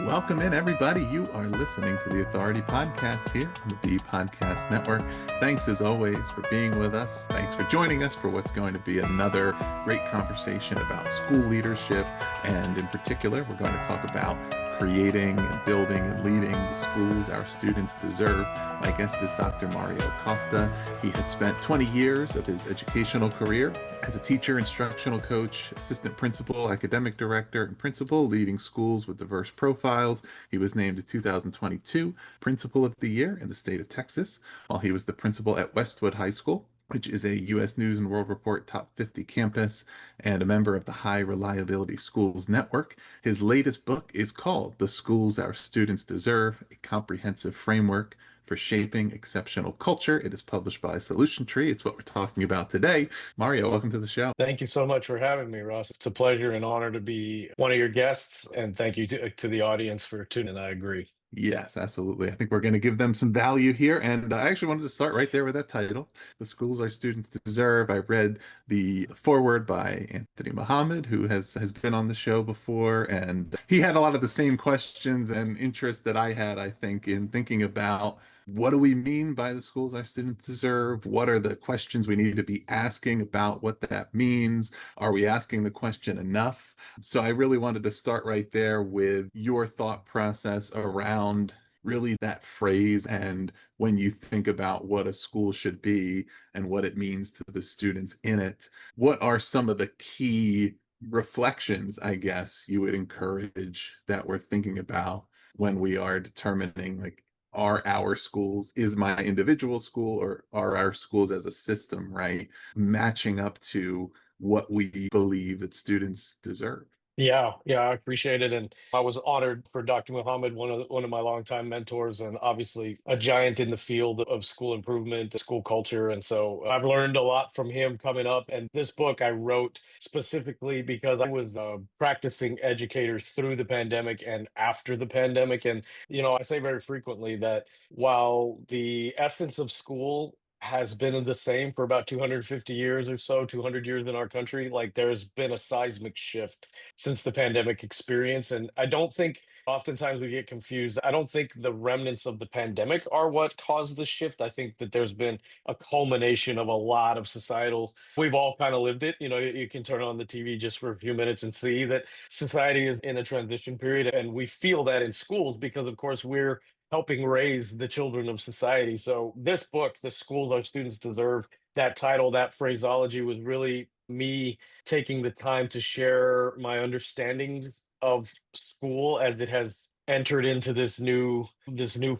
Welcome in, everybody. You are listening to the Authority Podcast here on the B Podcast Network. Thanks, as always, for being with us. Thanks for joining us for what's going to be another great conversation about school leadership. And in particular, we're going to talk about creating and building and leading the schools our students deserve. My guest is Dr. Mario Acosta. He has spent 20 years of his educational career as a teacher, instructional coach, assistant principal, academic director, and principal, leading schools with diverse profiles. He was named the 2022 Principal of the Year in the state of Texas, while he was the principal at Westwood High School, which is a U.S. News and World Report Top 50 campus and a member of the High Reliability Schools Network. His latest book is called The Schools Our Students Deserve, a comprehensive framework for shaping exceptional culture. It is published by Solution Tree. It's what we're talking about today. Mario, welcome to the show. Thank you so much for having me, Ross. It's a pleasure and honor to be one of your guests, and thank you to the audience for tuning in. I agree. Yes, absolutely. I think we're going to give them some value here. And I actually wanted to start right there with that title, The Schools Our Students Deserve. I read the foreword by Anthony Muhammad, who has been on the show before, and he had a lot of the same questions and interests that I had, I think, in thinking about what do we mean by the schools our students deserve? What are the questions we need to be asking about what that means? Are we asking the question enough? So I really wanted to start right there with your thought process around really that phrase, and when you think about what a school should be and what it means to the students in it, what are some of the key reflections, I guess, you would encourage that we're thinking about when we are determining, like, are our schools, is my individual school, or are our schools as a system, right, matching up to what we believe that students deserve? Yeah, I appreciate it, and I was honored for Dr. Muhammad, one of my longtime mentors, and obviously a giant in the field of school improvement, school culture, and so I've learned a lot from him coming up. And this book I wrote specifically because I was a practicing educator through the pandemic and after the pandemic, and I say very frequently that while the essence of school has been the same for about 250 years or so, 200 years in our country, like there's been a seismic shift since the pandemic experience. And I don't think oftentimes we get confused. I don't think the remnants of the pandemic are what caused the shift. I think that there's been a culmination of a lot of societal, we've all kind of lived it. You can turn on the TV just for a few minutes and see that society is in a transition period. And we feel that in schools because, of course, we're helping raise the children of society. So this book, The Schools Our Students Deserve, that title, that phraseology was really me taking the time to share my understandings of school as it has entered into this new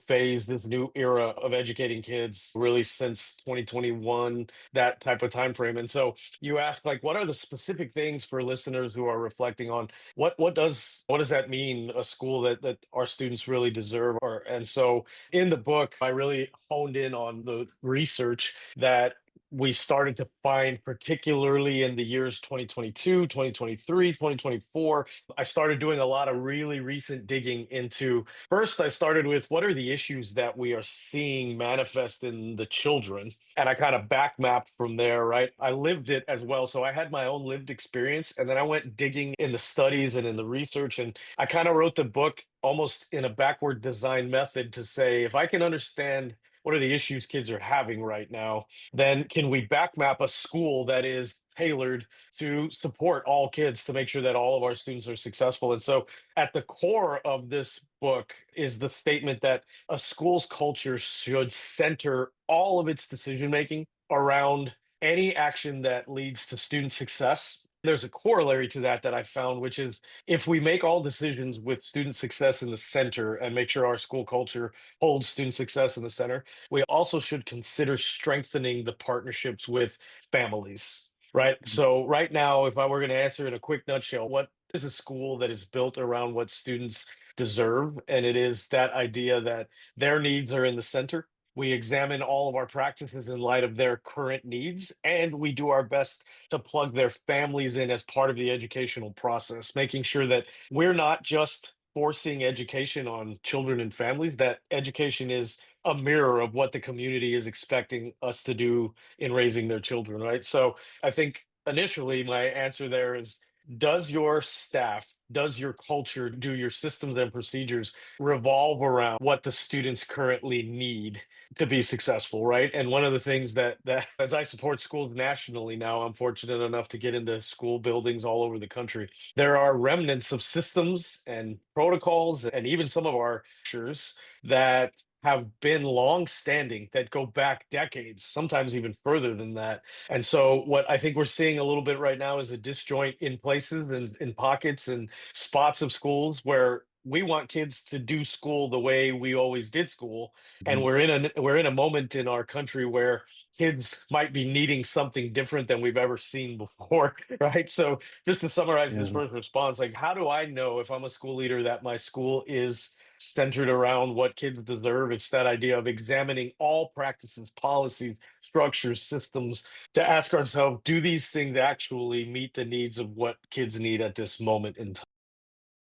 phase, this new era of educating kids really since 2021, that type of time frame. And so you ask, like, what are the specific things for listeners who are reflecting on what does that mean, a school that our students really deserve? Or and so in the book I really honed in on the research that we started to find, particularly in the years 2022, 2023, 2024. I started doing a lot of really recent digging into. First, I started with what are the issues that we are seeing manifest in the children? And I kind of back mapped from there, right? I lived it as well. So I had my own lived experience. And then I went digging in the studies and in the research. And I kind of wrote the book almost in a backward design method to say, if I can understand what are the issues kids are having right now, then can we back map a school that is tailored to support all kids to make sure that all of our students are successful? And so at the core of this book is the statement that a school's culture should center all of its decision making around any action that leads to student success. There's a corollary to that I found, which is if we make all decisions with student success in the center and make sure our school culture holds student success in the center, we also should consider strengthening the partnerships with families, right? So, right now, if I were going to answer in a quick nutshell, what is a school that is built around what students deserve? And it is that idea that their needs are in the center. We examine all of our practices in light of their current needs, and we do our best to plug their families in as part of the educational process, making sure that we're not just forcing education on children and families, that education is a mirror of what the community is expecting us to do in raising their children, right? So I think initially my answer there is does your staff, does your culture, do your systems and procedures revolve around what the students currently need to be successful, right? And one of the things that as I support schools nationally now, I'm fortunate enough to get into school buildings all over the country. There are remnants of systems and protocols and even some of our structures that have been long standing, that go back decades, sometimes even further than that. And so what I think we're seeing a little bit right now is a disjoint in places and in pockets and spots of schools where we want kids to do school the way we always did school. And Mhm. we're in a moment in our country where kids might be needing something different than we've ever seen before, right? So just to summarize this Yeah. first response, like, how do I know if I'm a school leader that my school is centered around what kids deserve? It's that idea of examining all practices, policies, structures, systems, to ask ourselves, do these things actually meet the needs of what kids need at this moment in time?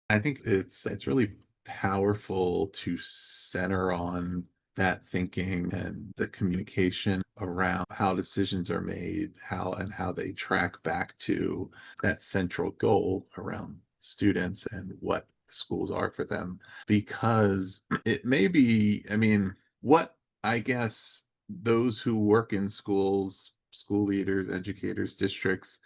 I think it's really powerful to center on that thinking and the communication around how decisions are made, how they track back to that central goal around students and what schools are for them. Because it may be, I mean, what I guess those who work in schools, school leaders, educators, districts,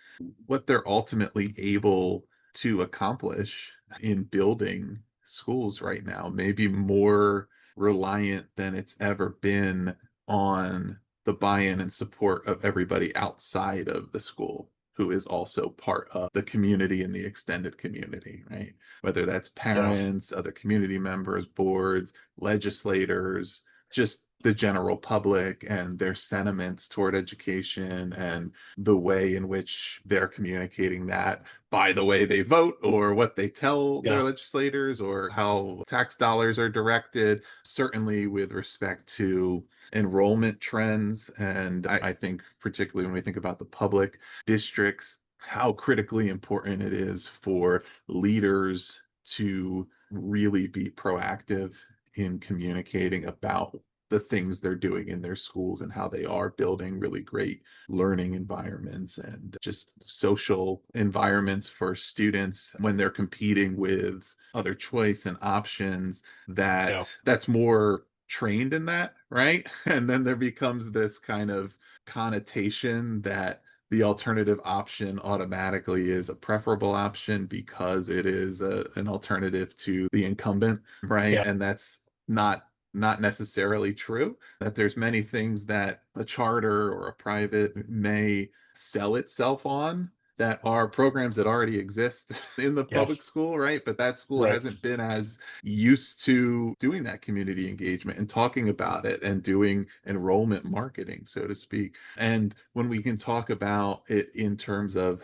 what they're ultimately able to accomplish in building schools right now, maybe more reliant than it's ever been on the buy-in and support of everybody outside of the school who is also part of the community and the extended community, right? Whether that's Yeah, parents, other community members, boards, legislators, just the general public and their sentiments toward education and the way in which they're communicating that by the way they vote or what they tell their yeah, legislators or how tax dollars are directed, certainly with respect to enrollment trends. And I think, particularly when we think about the public districts, how critically important it is for leaders to really be proactive in communicating about the things they're doing in their schools and how they are building really great learning environments and just social environments for students when they're competing with other choice and options yeah, that's more trained in that, right? And then there becomes this kind of connotation that the alternative option automatically is a preferable option because it is an alternative to the incumbent, right? yeah, And that's not necessarily true, that there's many things that a charter or a private may sell itself on that are programs that already exist in the yeah, public school, right? But that school right. hasn't been as used to doing that community engagement and talking about it and doing enrollment marketing, so to speak. And when we can talk about it in terms of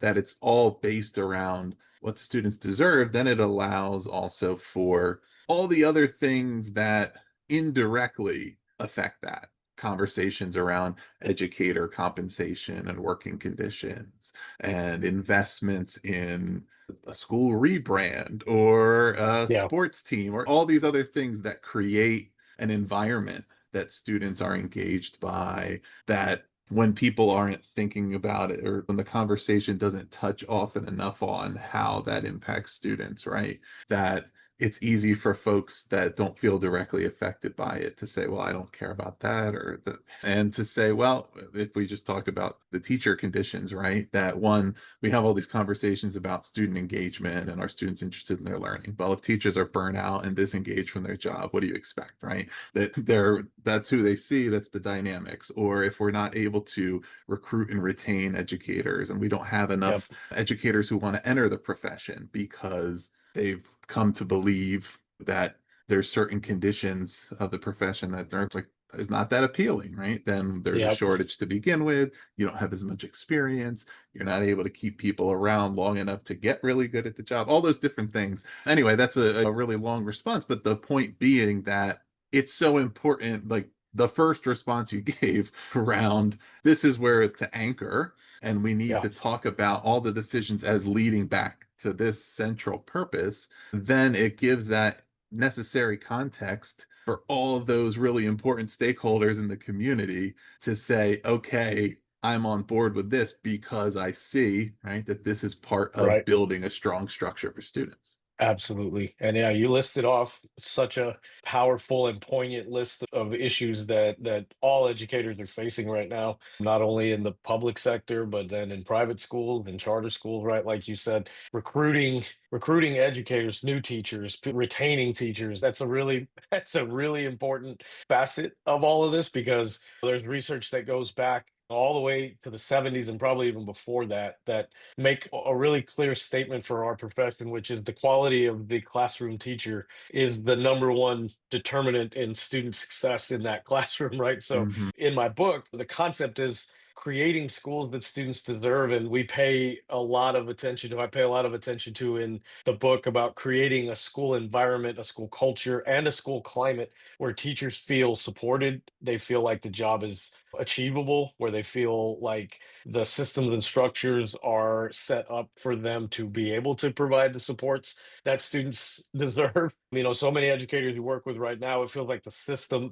that it's all based around what the students deserve, then it allows also for all the other things that indirectly affect that. Conversations around educator compensation and working conditions and investments in a school rebrand or a Yeah, sports team or all these other things that create an environment that students are engaged by, that when people aren't thinking about it or when the conversation doesn't touch often enough on how that impacts students, right? That it's easy for folks that don't feel directly affected by it to say, well, I don't care about that, and to say, well, if we just talk about the teacher conditions, right? That one, we have all these conversations about student engagement and are students interested in their learning. Well, if teachers are burnt out and disengaged from their job, what do you expect, right? That's who they see, that's the dynamics. Or if we're not able to recruit and retain educators and we don't have yep, enough educators who want to enter the profession because they've come to believe that there's certain conditions of the profession that are like is not that appealing, right? Then there's a yep, shortage to begin with. You don't have as much experience. You're not able to keep people around long enough to get really good at the job. All those different things. Anyway, that's a really long response, but the point being that it's so important. Like the first response you gave around this is where to anchor, and we need yeah, to talk about all the decisions as leading back to this central purpose, then it gives that necessary context for all of those really important stakeholders in the community to say, okay, I'm on board with this because I see, right, that this is part of Right. building a strong structure for students. Absolutely. And yeah, you listed off such a powerful and poignant list of issues that all educators are facing right now, not only in the public sector, but then in private schools and charter schools, right? Like you said, recruiting educators, new teachers, retaining teachers. That's a really important facet of all of this, because there's research that goes back all the way to the 70s and probably even before that, that make a really clear statement for our profession, which is the quality of the classroom teacher is the number one determinant in student success in that classroom, right? So Hmm. in my book, the concept is creating schools that students deserve, and we pay a lot of attention to I pay a lot of attention to in the book about creating a school environment, a school culture, and a school climate where teachers feel supported, they feel like the job is achievable, where they feel like the systems and structures are set up for them to be able to provide the supports that students deserve. So many educators you work with right now, it feels like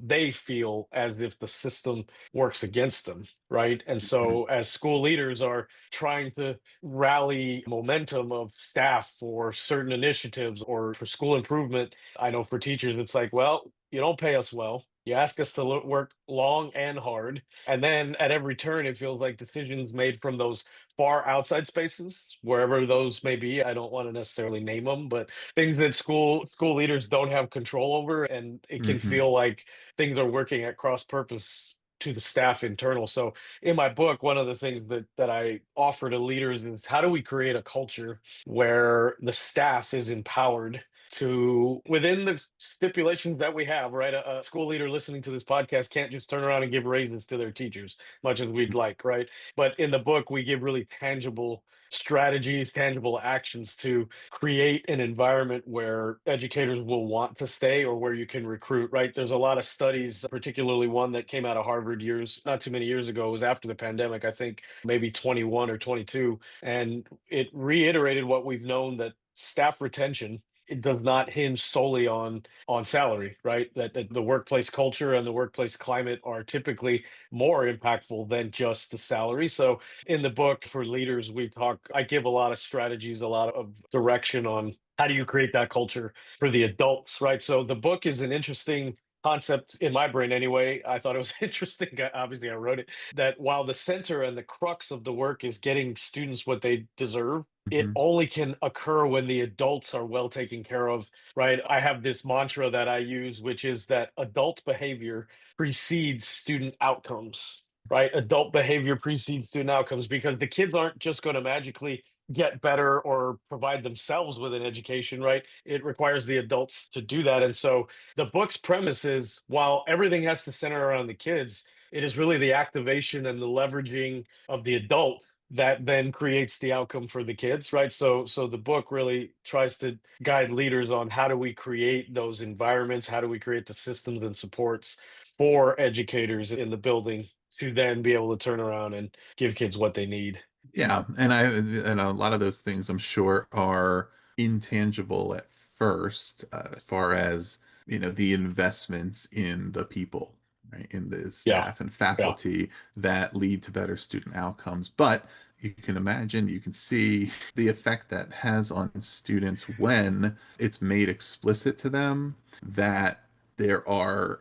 they feel as if the system works against them, right? And so, as school leaders are trying to rally momentum of staff for certain initiatives or for school improvement, I know for teachers, it's like, well, you don't pay us well. You ask us to work long and hard. And then at every turn, it feels like decisions made from those far outside spaces, wherever those may be. I don't want to necessarily name them, but things that school leaders don't have control over, and it can Hmm. feel like things are working at cross purpose to the staff internal. So in my book, one of the things that I offer to leaders is, how do we create a culture where the staff is empowered to, within the stipulations that we have, right? A school leader listening to this podcast can't just turn around and give raises to their teachers, much as we'd like, right? But in the book, we give really tangible strategies, tangible actions to create an environment where educators will want to stay, or where you can recruit, right? There's a lot of studies, particularly one that came out of Harvard years, not too many years ago. It was after the pandemic, I think maybe 21 or 22. And it reiterated what we've known, that staff retention, it does not hinge solely on salary, right? That the workplace culture and the workplace climate are typically more impactful than just the salary. So in the book for leaders, I give a lot of strategies, a lot of direction on how do you create that culture for the adults, right? So the book is an interesting concept in my brain anyway. I thought it was interesting. Obviously, I wrote it, that while the center and the crux of the work is getting students what they deserve, it Hmm. only can occur when the adults are well taken care of, right? I have this mantra that I use, which is that adult behavior precedes student outcomes, right? Adult behavior precedes student outcomes, because the kids aren't just going to magically get better or provide themselves with an education, right? It requires the adults to do that. And so the book's premise is, while everything has to center around the kids, it is really the activation and the leveraging of the adult that then creates the outcome for the kids, right? So the book really tries to guide leaders on, how do we create those environments, how do we create the systems and supports for educators in the building to then be able to turn around and give kids what they need. Yeah, and a lot of those things I'm sure are intangible at first, as far as the investments in the people, right, in the Yeah. staff and Yeah. faculty that lead to better student outcomes. But you can imagine, you can see the effect that has on students when it's made explicit to them that there are,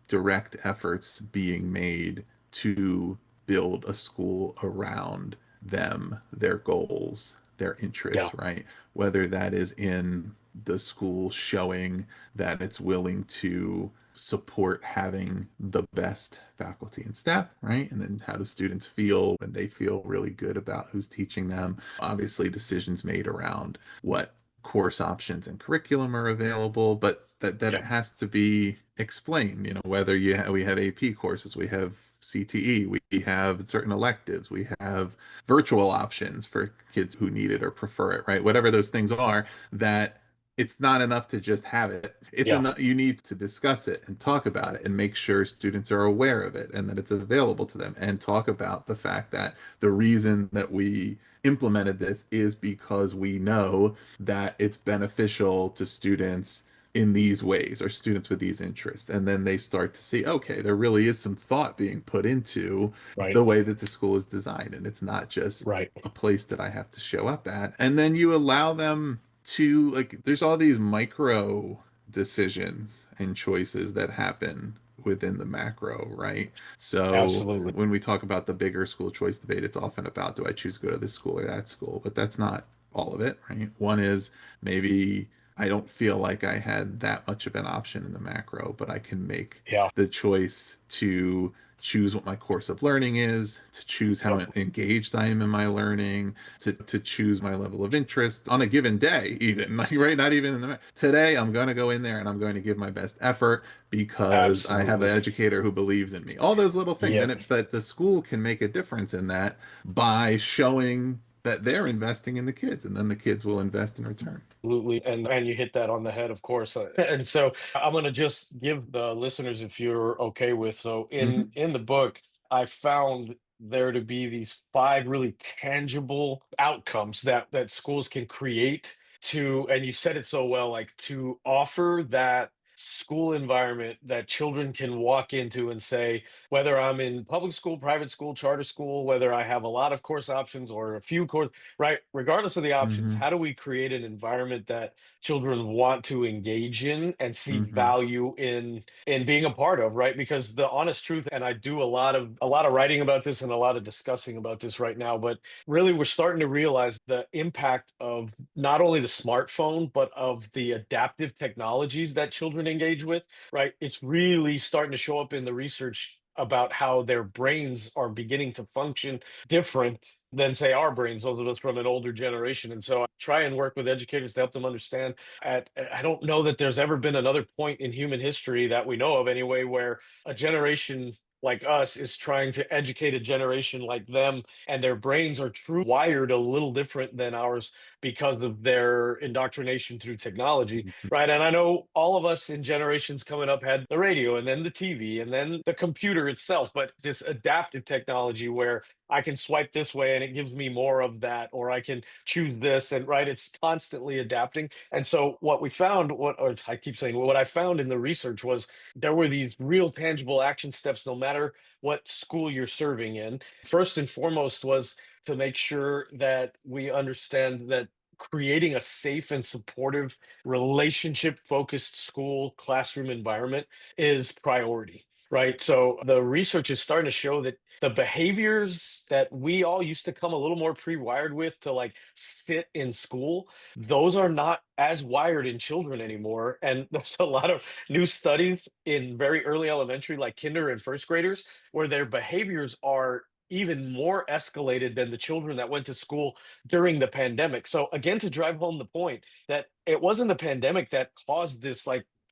direct efforts being made to build a school around them, their goals, their Yeah. interests, right? Whether that is in the school showing that it's willing to support having the best faculty and staff, right? And then how do students feel when they feel really good about who's teaching them? Obviously, decisions made around what course options and curriculum are available, but that it Yeah. has to be explained, whether we have AP courses, we have CTE, we have certain electives, we have virtual options for kids who need it or prefer it, right? Whatever those things are, that it's not enough to just have it. It's Yeah. enough, you need to discuss it and talk about it and make sure students are aware of it and that it's available to them, and talk about the fact that the reason that we implemented this is because we know that it's beneficial to students in these ways, or students with these interests. And then they start to see, okay, there really is some thought being put into Right. the way that the school is designed. And it's not just Right. a place that I have to show up at. And then you allow them to, like, there's all these micro decisions and choices that happen within the macro, right? So Absolutely. when we talk about the bigger school choice debate, it's often about, do I choose to go to this school or that school? But that's not all of it, right? One is, maybe I don't feel like I had that much of an option in the macro, but I can make Yeah. the choice to choose what my course of learning is, to choose how Yep. engaged I am in my learning, to choose my level of interest on a given day, even like, right, not even in the today, I'm going to go in there and I'm going to give my best effort because I have an Absolutely. educator who believes in me. All those little things. And Yep. it, but the school can make a difference in that by showing that they're investing in the kids, and then the kids will invest in return. Absolutely. And you hit that on the head, of course. And so I'm going to just give the listeners, if you're okay with, so Hmm. in the book, I found there to be these five really tangible outcomes that schools can create to, and you said it so well, like to offer that school environment that children can walk into and say, whether I'm in public school, private school, charter school, whether I have a lot of course options or a few course, right? Regardless of the options, Hmm. how do we create an environment that children want to engage in and see Hmm. value in being a part of, right? Because the honest truth, and I do a lot of writing about this and a lot of discussing about this right now, but really we're starting to realize the impact of not only the smartphone, but of the adaptive technologies that children engage with, right? It's really starting to show up in the research about how their brains are beginning to function different than say our brains, those of us from an older generation. And so I try and work with educators to help them understand. I don't know that there's ever been another point in human history that we know of anyway, where a generation like us is trying to educate a generation like them, and their brains are truly wired a little different than ours because of their indoctrination through technology, right? And I know all of us in generations coming up had the radio and then the TV and then the computer itself, but this adaptive technology where I can swipe this way and it gives me more of that, or I can choose this, and right, it's constantly adapting. And so what we found, what or I keep saying, what I found in the research was there were these real tangible action steps, no matter what school you're serving in. First and foremost was to make sure that we understand that creating a safe and supportive relationship focused school classroom environment is priority, right? So the research is starting to show that the behaviors that we all used to come a little more pre-wired with to like sit in school, those are not as wired in children anymore. And there's a lot of new studies in very early elementary, like kinder and first graders, where their behaviors are even more escalated than the children that went to school during the pandemic. So again, to drive home the point that it wasn't the pandemic that caused this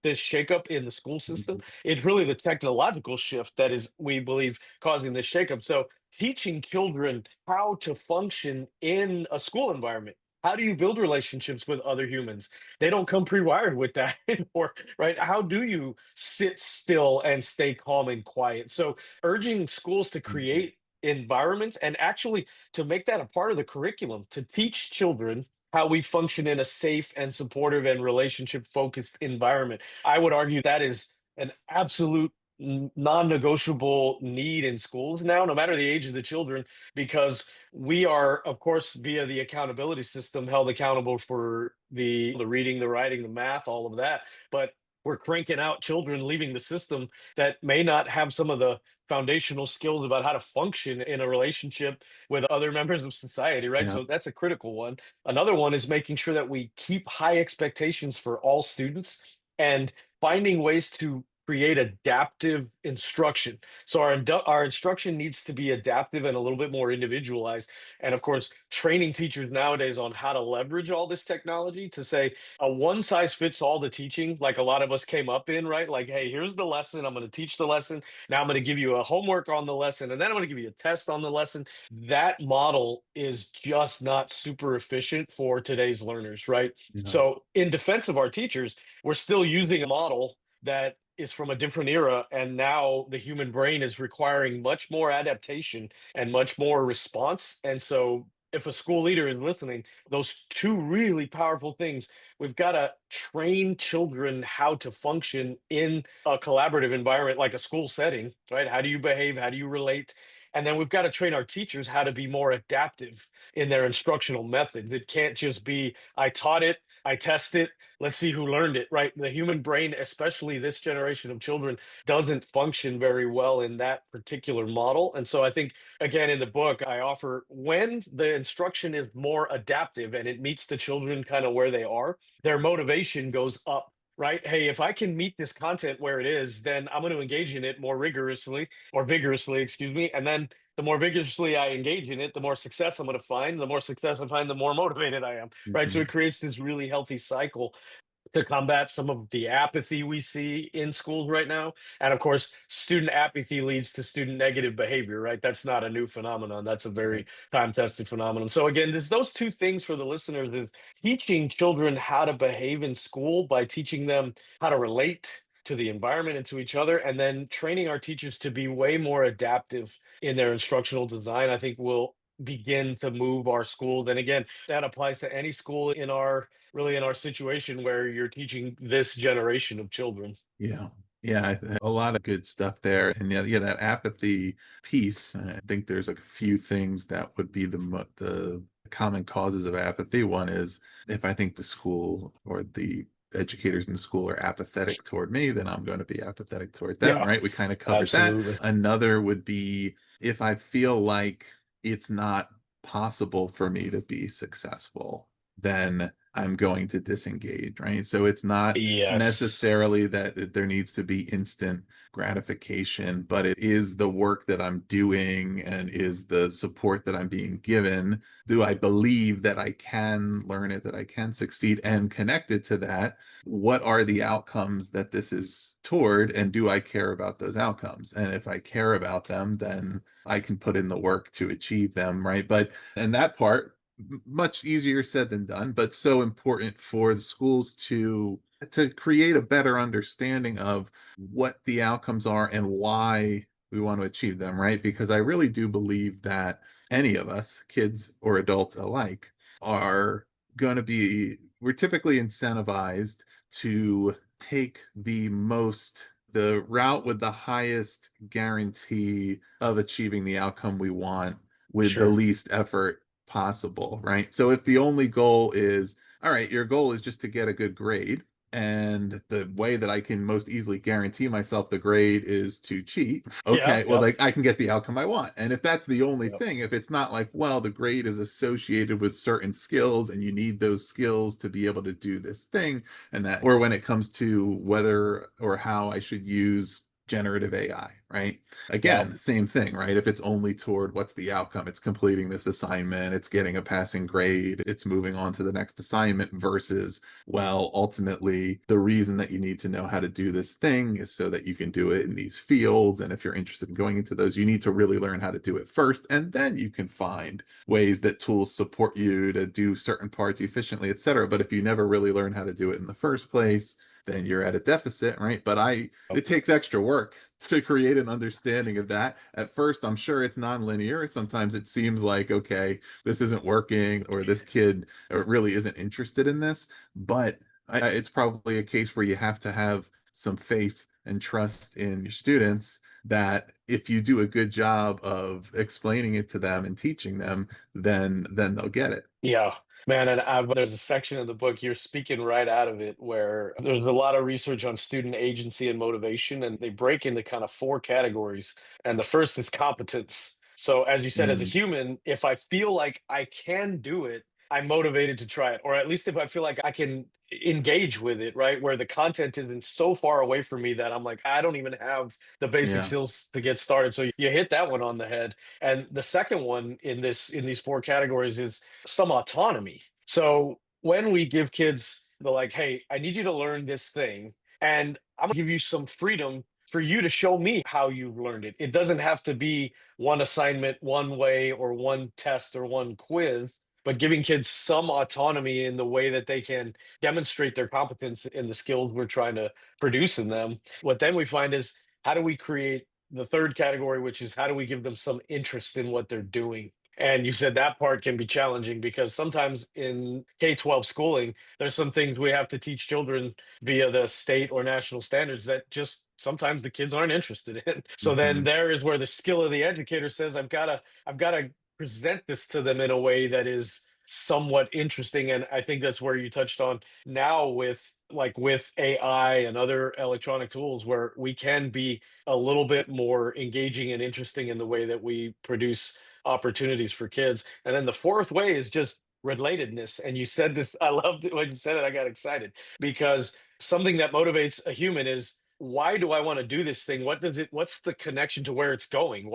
shakeup in the school system. Hmm. It's really the technological shift that is, we believe, causing this shakeup. So teaching children how to function in a school environment. How do you build relationships with other humans? They don't come pre-wired with that anymore, right? How do you sit still and stay calm and quiet? So urging schools to Hmm. create environments and actually to make that a part of the curriculum to teach children how we function in a safe and supportive and relationship focused environment. I would argue that is an absolute non-negotiable need in schools now, no matter the age of the children, because we are, of course, via the accountability system, held accountable for the reading, the writing, the math, all of that. But we're cranking out children leaving the system that may not have some of the foundational skills about how to function in a relationship with other members of society, right? Yeah. So that's a critical one. Another one is making sure that we keep high expectations for all students and finding ways to create adaptive instruction. So our instruction needs to be adaptive and a little bit more individualized. And of course, training teachers nowadays on how to leverage all this technology to say a one size fits all the teaching, like a lot of us came up in, right? Like, hey, here's the lesson. I'm going to teach the lesson. Now I'm going to give you a homework on the lesson, and then I'm going to give you a test on the lesson. That model is just not super efficient for today's learners, right? No. So, in defense of our teachers, we're still using a model that is from a different era. And now the human brain is requiring much more adaptation and much more response. And so, if a school leader is listening, those two really powerful things, we've got to train children how to function in a collaborative environment like a school setting, right? How do you behave? How do you relate? And then we've got to train our teachers how to be more adaptive in their instructional methods. It can't just be, I taught it, I test it, let's see who learned it, right? The human brain, especially this generation of children, doesn't function very well in that particular model. And so I think, again, in the book, I offer when the instruction is more adaptive and it meets the children kind of where they are, their motivation goes up. Right. Hey, if I can meet this content where it is, then I'm going to engage in it more rigorously or vigorously, excuse me. And then the more vigorously I engage in it, the more success I'm going to find. The more success I find, the more motivated I am. Right. So it Mhm. creates this really healthy cycle to combat some of the apathy we see in schools right now. And of course, student apathy leads to student negative behavior, right? That's not a new phenomenon. That's a Right. very time-tested phenomenon. So again, there's those two things for the listeners is teaching children how to behave in school by teaching them how to relate to the environment and to each other, and then training our teachers to be way more adaptive in their instructional design, I think will begin to move our schools. And again, that applies to any school in our really in our situation where you're teaching this generation of children. Yeah. Yeah, a lot of good stuff there, and yeah, that apathy piece, I think there's a few things that would be the common causes of apathy. One is if I think the school or the educators in the school are apathetic toward me, then I'm going to be apathetic toward them, Yeah, right? We kind of covered that. absolutely. Another would be if I feel like it's not possible for me to be successful, then I'm going to disengage, right? So it's not Yes. necessarily that there needs to be instant gratification, but it is the work that I'm doing and is the support that I'm being given. Do I believe that I can learn it, that I can succeed? And connected to that, what are the outcomes that this is toward? And do I care about those outcomes? And if I care about them, then I can put in the work to achieve them, right? But, and that part, much easier said than done, but so important for the schools to create a better understanding of what the outcomes are and why we want to achieve them, right? Because I really do believe that any of us, kids or adults alike, are going to be, we're typically incentivized to take the route with the highest guarantee of achieving the outcome we want with the Sure. least effort possible, right? So if the only goal is, all right, your goal is just to get a good grade, and the way that I can most easily guarantee myself the grade is to cheat. Yeah, Okay, well, yep, like I can get the outcome I want. And if that's the only yep, thing, if it's not like, well, the grade is associated with certain skills and you need those skills to be able to do this thing, and that, or when it comes to whether or how I should use generative AI, right? yep, Again, same thing, right? If it's only toward what's the outcome, it's completing this assignment, it's getting a passing grade, it's moving on to the next assignment versus, well, ultimately, the reason that you need to know how to do this thing is so that you can do it in these fields. And if you're interested in going into those, you need to really learn how to do it first. And then you can find ways that tools support you to do certain parts efficiently, et cetera. But if you never really learn how to do it in the first place, then you're at a deficit, right? But yep. it takes extra work to create an understanding of that. At first, I'm sure it's nonlinear. Sometimes it seems like, okay, this isn't working, or this kid really isn't interested in this. But it's probably a case where you have to have some faith and trust in your students that if you do a good job of explaining it to them and teaching them, then they'll get it. Yeah, man, and there's a section of the book you're speaking right out of it where there's a lot of research on student agency and motivation, and they break into kind of four categories. And the first is competence. So, as you said, as a Mm, human, if I feel like I can do it, I'm motivated to try it, or at least if I feel like I can engage with it, right? Where the content isn't so far away from me that I'm like, I don't even have the basic yeah. skills to get started. So you hit that one on the head. And the second one in these four categories is some autonomy. So when we give kids the like, hey, I need you to learn this thing, and I'm gonna give you some freedom for you to show me how you've learned it. It doesn't have to be one assignment, one way, or one test or one quiz, but giving kids some autonomy in the way that they can demonstrate their competence in the skills we're trying to produce in them. What then we find is how do we create the third category, which is how do we give them some interest in what they're doing? And you said that part can be challenging because sometimes in K-12 schooling, there's some things we have to teach children via the state or national standards that just sometimes the kids aren't interested in. So then Hmm. there is where the skill of the educator says, I've gotta present this to them in a way that is somewhat interesting. And I think that's where you touched on now with with AI and other electronic tools where we can be a little bit more engaging and interesting in the way that we produce opportunities for kids. And then the fourth way is just relatedness. And you said this, I loved it when you said it, I got excited because something that motivates a human is, why do I want to do this thing? What's the connection to where it's going?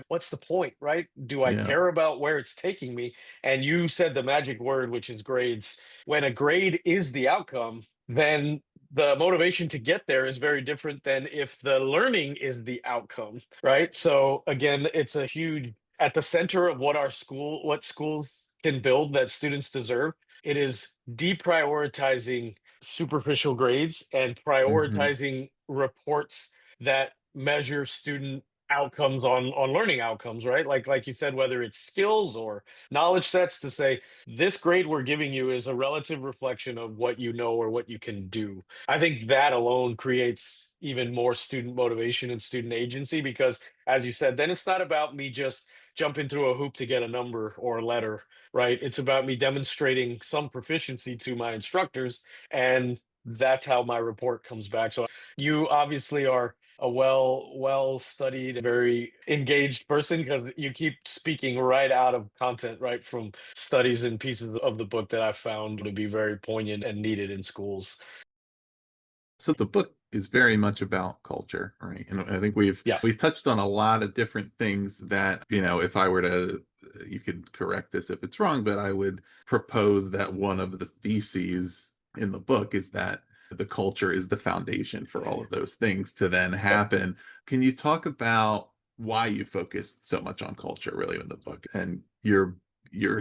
What's the point, right? Do I Yeah. care about where it's taking me? And you said the magic word, which is grades. When a grade is the outcome, then the motivation to get there is very different than if the learning is the outcome, right? So again, it's a huge at the center of what schools can build that students deserve. It is deprioritizing superficial grades and Hmm. prioritizing reports that measure student outcomes on learning outcomes, right? Like you said, whether it's skills or knowledge sets, to say this grade we're giving you is a relative reflection of what you know or what you can do. I think that alone creates even more student motivation and student agency because, as you said, then it's not about me just jumping through a hoop to get a number or a letter, right? It's about me demonstrating some proficiency to my instructors, and that's how my report comes back. So you obviously are a well studied, very engaged person because you keep speaking right out of content, right from studies and pieces of the book that I found to be very poignant and needed in schools. So the book is very much about culture, right? And I think we've Yeah, we've touched on a lot of different things that, if I were to, you could correct this if it's wrong, but I would propose that one of the theses in the book is that the culture is the foundation for all of those things to then yep. happen. Can you talk about why you focused so much on culture really in the book and your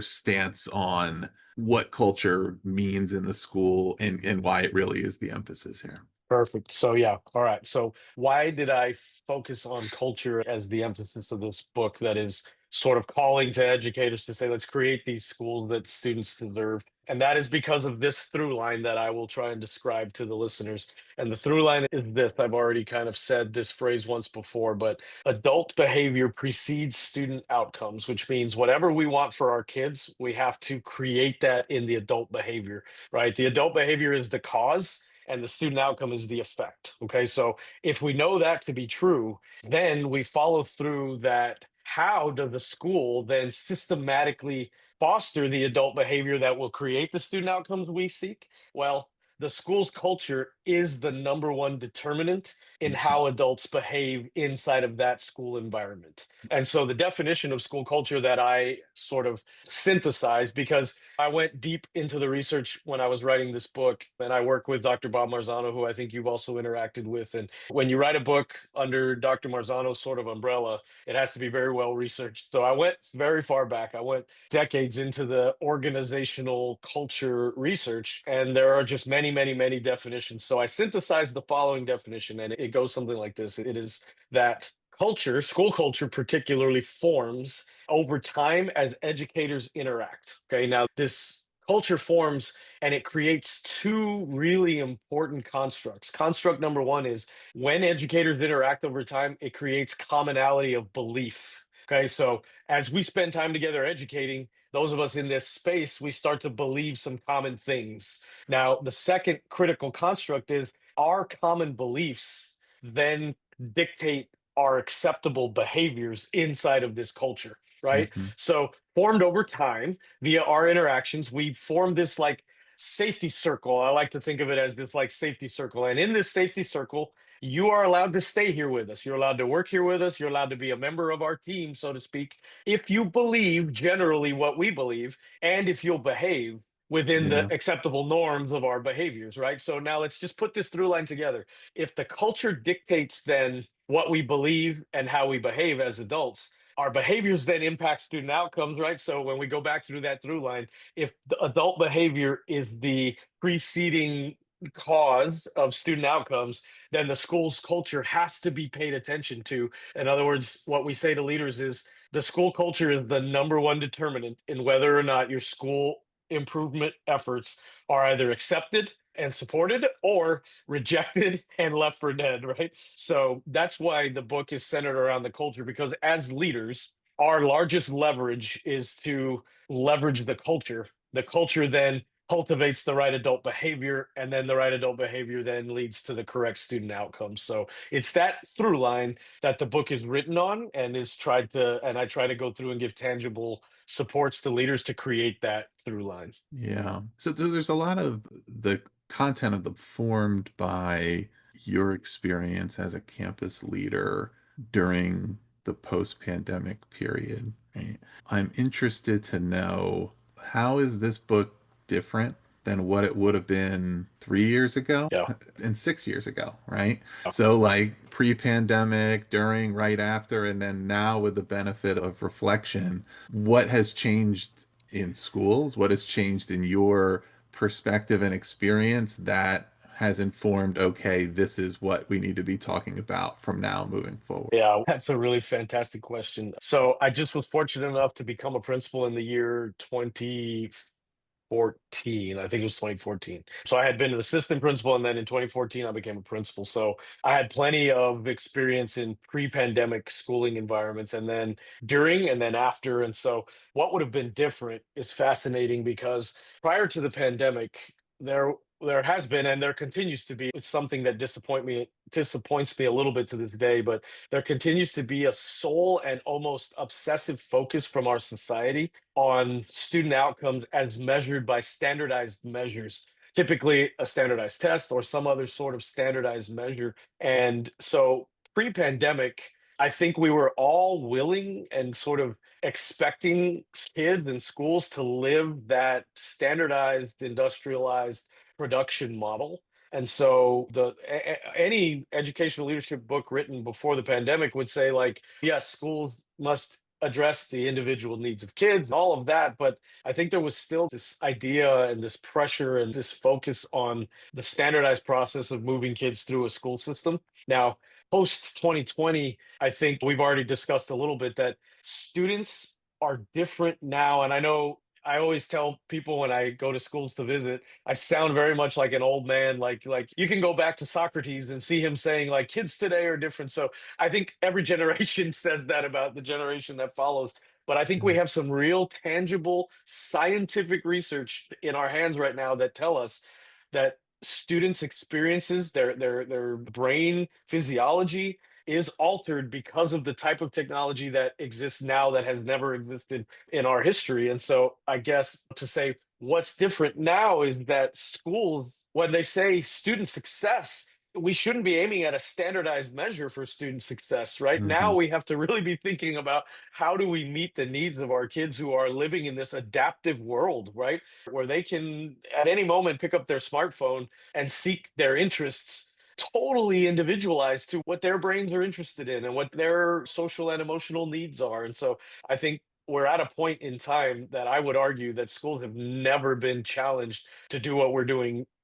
stance on what culture means in the school and why it really is the emphasis here? Perfect. So yeah, all right. So why did I focus on culture as the emphasis of this book that is sort of calling to educators to say, let's create these schools that students deserve? And that is because of this through line that I will try and describe to the listeners. And the through line is this. I've already kind of said this phrase once before, but adult behavior precedes student outcomes, which means whatever we want for our kids, we have to create that in the adult behavior, right? The adult behavior is the cause and the student outcome is the effect. Okay. So if we know that to be true, then we follow through that. How does the school then systematically foster the adult behavior that will create the student outcomes we seek? Well, the school's culture is the number one determinant in Mhm. how adults behave inside of that school environment. And so the definition of school culture that I sort of synthesized, because I went deep into the research when I was writing this book, and I work with Dr. Bob Marzano, who I think you've also interacted with. And when you write a book under Dr. Marzano's sort of umbrella, it has to be very well researched. So I went very far back. I went decades into the organizational culture research, and there are just many, many, many definitions. So I synthesized the following definition, and it goes something like this: it is that culture, school culture particularly, forms over time as educators interact. Okay, now this culture forms and it creates two really important constructs. Construct number one is when educators interact over time, it creates commonality of belief. Okay, so as we spend time together educating, those of us in this space, we start to believe some common things. Now, the second critical construct is our common beliefs then dictate our acceptable behaviors inside of this culture, right? Mhm. So, formed over time via our interactions, we form this like safety circle. I like to think of it as this like safety circle. And in this safety circle, you are allowed to stay here with us. You're allowed to work here with us. You're allowed to be a member of our team, so to speak, if you believe generally what we believe and if you'll behave within the Yeah. acceptable norms of our behaviors, right? So now let's just put this through line together. If the culture dictates then what we believe and how we behave as adults, our behaviors then impact student outcomes, right? So when we go back through that through line, if the adult behavior is the preceding cause of student outcomes, then the school's culture has to be paid attention to. In other words, what we say to leaders is the school culture is the number one determinant in whether or not your school improvement efforts are either accepted and supported or rejected and left for dead, right? So that's why the book is centered around the culture, because as leaders, our largest leverage is to leverage the culture. The culture then cultivates the right adult behavior, and then the right adult behavior then leads to the correct student outcomes. So it's that through line that the book is written on, and I try to go through and give tangible supports to leaders to create that through line. Yeah. So there's a lot of the content of the formed by your experience as a campus leader during the post-pandemic period, right? I'm interested to know, how is this book different than what it would have been 3 years ago Yeah. and 6 years ago, right? So like pre-pandemic, during, right after, and then now with the benefit of reflection, what has changed in schools? What has changed in your perspective and experience that has informed, okay, this is what we need to be talking about from now moving forward? Yeah, that's a really fantastic question. So I just was fortunate enough to become a principal in the year 2014. I think it was 2014. So I had been an assistant principal, and then in 2014 I became a principal. So I had plenty of experience in pre-pandemic schooling environments, and then during and then after. And so what would have been different is fascinating, because prior to the pandemic, there has been and there continues to be, it's something that disappoints me a little bit to this day, but there continues to be a sole and almost obsessive focus from our society on student outcomes as measured by standardized measures, typically a standardized test or some other sort of standardized measure. And so pre-pandemic, I think we were all willing and sort of expecting kids and schools to live that standardized, industrialized production model. And so any educational leadership book written before the pandemic would say, like, yes, schools must address the individual needs of kids and all of that, but I think there was still this idea and this pressure and this focus on the standardized process of moving kids through a school system. Now, post 2020, I think we've already discussed a little bit that students are different now. And I know I always tell people when I go to schools to visit, I sound very much like an old man. Like you can go back to Socrates and see him saying, like, kids today are different. So I think every generation says that about the generation that follows. But I think we have some real tangible scientific research in our hands right now that tell us that students' experiences, their brain physiology is altered because of the type of technology that exists now that has never existed in our history. And so I guess to say what's different now is that schools, when they say student success, we shouldn't be aiming at a standardized measure for student success, right? Now Hmm. we have to really be thinking about how do we meet the needs of our kids who are living in this adaptive world, right? Where they can at any moment pick up their smartphone and seek their interests totally individualized to what their brains are interested in and what their social and emotional needs are. And so I think we're at a point in time that I would argue that schools have never been challenged to do what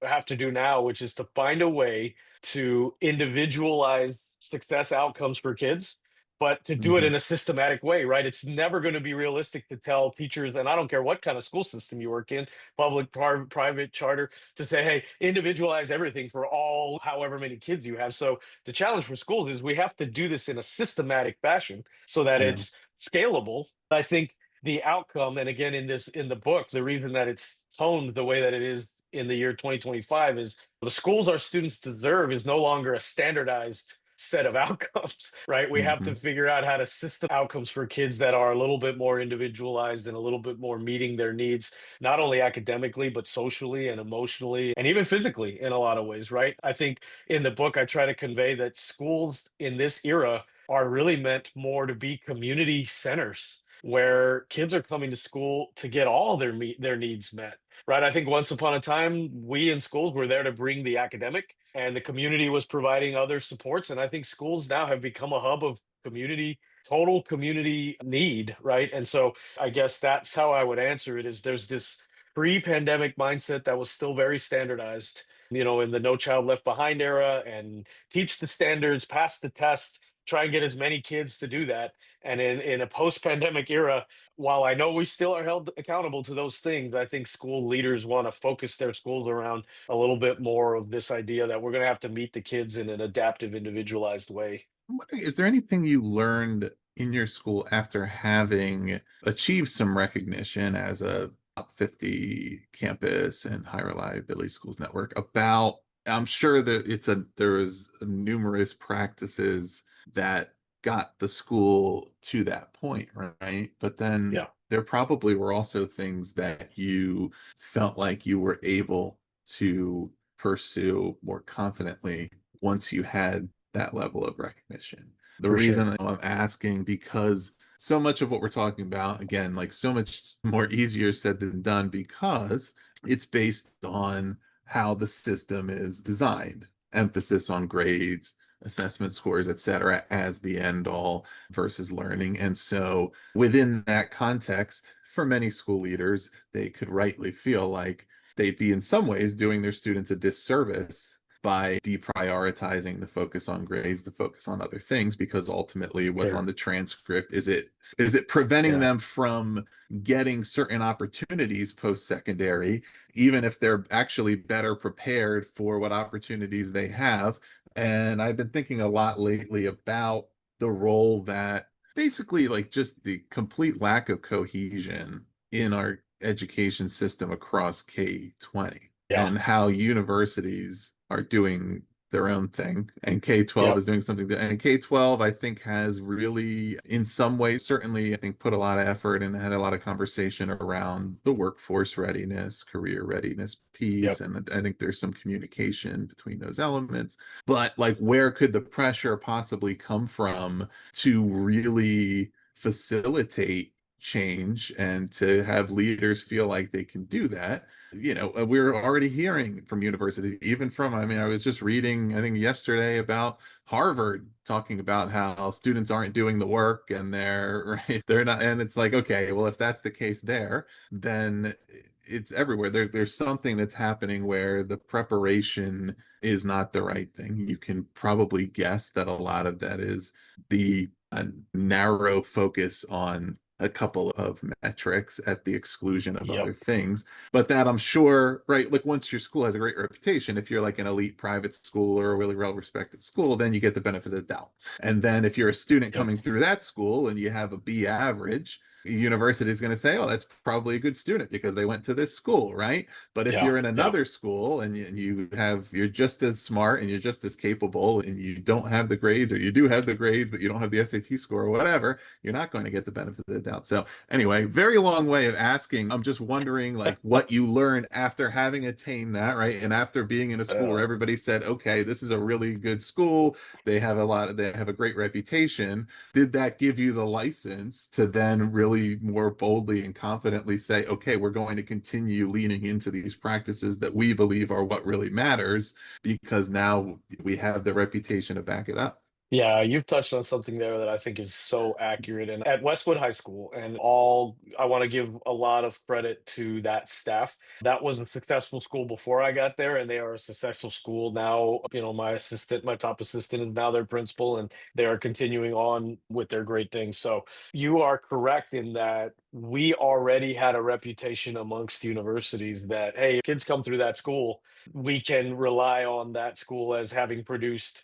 have to do now, which is to find a way to individualize success outcomes for kids, but to do it Hmm. in a systematic way, right? It's never going to be realistic to tell teachers, and I don't care what kind of school system you work in, public, private, charter, to say, hey, individualize everything for all however many kids you have. So the challenge for schools is we have to do this in a systematic fashion so that Yeah. it's scalable. I think the outcome, and again in the book, the reason that it's toned the way that it is in the year 2025 is the schools our students deserve is no longer a standardized set of outcomes, right? We have to Hmm. figure out how to system outcomes for kids that are a little bit more individualized and a little bit more meeting their needs, not only academically, but socially and emotionally and even physically in a lot of ways, right? I think in the book, I try to convey that schools in this era are really meant more to be community centers where kids are coming to school to get all their needs met, right? I think once upon a time, we in schools were there to bring the academic, and the community was providing other supports. And I think schools now have become a hub of community, total community need, right? And so I guess that's how I would answer it is there's this pre-pandemic mindset that was still very standardized, in the No Child Left Behind era, and teach the standards, pass the test, try and get as many kids to do that. And in a post-pandemic era, while I know we still are held accountable to those things, I think school leaders want to focus their schools around a little bit more of this idea that we're going to have to meet the kids in an adaptive, individualized way. I'm wondering, is there anything you learned in your school after having achieved some recognition as a top 50 campus and high reliability schools network about, I'm sure that there was numerous practices that got the school to that point, right? But then Yeah, there probably were also things that you felt like you were able to pursue more confidently once you had that level of recognition. The for sure. reason I'm asking, because so much of what we're talking about, again, like so much more easier said than done, because it's based on how the system is designed. Emphasis on grades, assessment scores, etc., as the end all versus learning. And so within that context, for many school leaders, they could rightly feel like they'd be in some ways doing their students a disservice by deprioritizing the focus on grades, the focus on other things, because ultimately what's on Sure. the transcript, is it preventing Yeah. them from getting certain opportunities post-secondary, even if they're actually better prepared for what opportunities they have. And I've been thinking a lot lately about the role that basically like just the complete lack of cohesion in our education system across K-20 Yeah. and how universities are doing their own thing and K-12 Yep. is doing something that, and K-12 I think has really in some ways certainly I think put a lot of effort and had a lot of conversation around the workforce readiness, career readiness piece, Yep. and I think there's some communication between those elements. But like where could the pressure possibly come from to really facilitate change and to have leaders feel like they can do that? We're already hearing from universities, even from, I mean, I was just reading, I think yesterday about Harvard talking about how students aren't doing the work and they're right, they're not, and it's like, okay, well, if that's the case there, then it's everywhere. There's something that's happening where the preparation is not the right thing. You can probably guess that a lot of that is the narrow focus on a couple of metrics at the exclusion of other Yep. things. But that I'm sure, right? Like once your school has a great reputation, if you're like an elite private school or a really well respected school, then you get the benefit of the doubt. And then if you're a student Yep. coming through that school and you have a B average, university is going to say, oh, that's probably a good student because they went to this school, right? But if Yeah. you're in Yeah. another school and you're just as smart and you're just as capable and you don't have the grades, or you do have the grades but you don't have the SAT score or whatever, you're not going to get the benefit of the doubt. So anyway, very long way of asking. I'm just wondering like what you learned after having attained that, right? And after being in a school where Uh, everybody said, okay, this is a really good school, they have a great reputation. Did that give you the license to then really more boldly and confidently say, okay, we're going to continue leaning into these practices that we believe are what really matters because now we have the reputation to back it up? Yeah, you've touched on something there that I think is so accurate. And at Westwood High School, and all I want to give a lot of credit to that staff. That was a successful school before I got there, and they are a successful school now. My top assistant is now their principal, and they are continuing on with their great things. So you are correct in that we already had a reputation amongst universities that, hey, if kids come through that school, we can rely on that school as having produced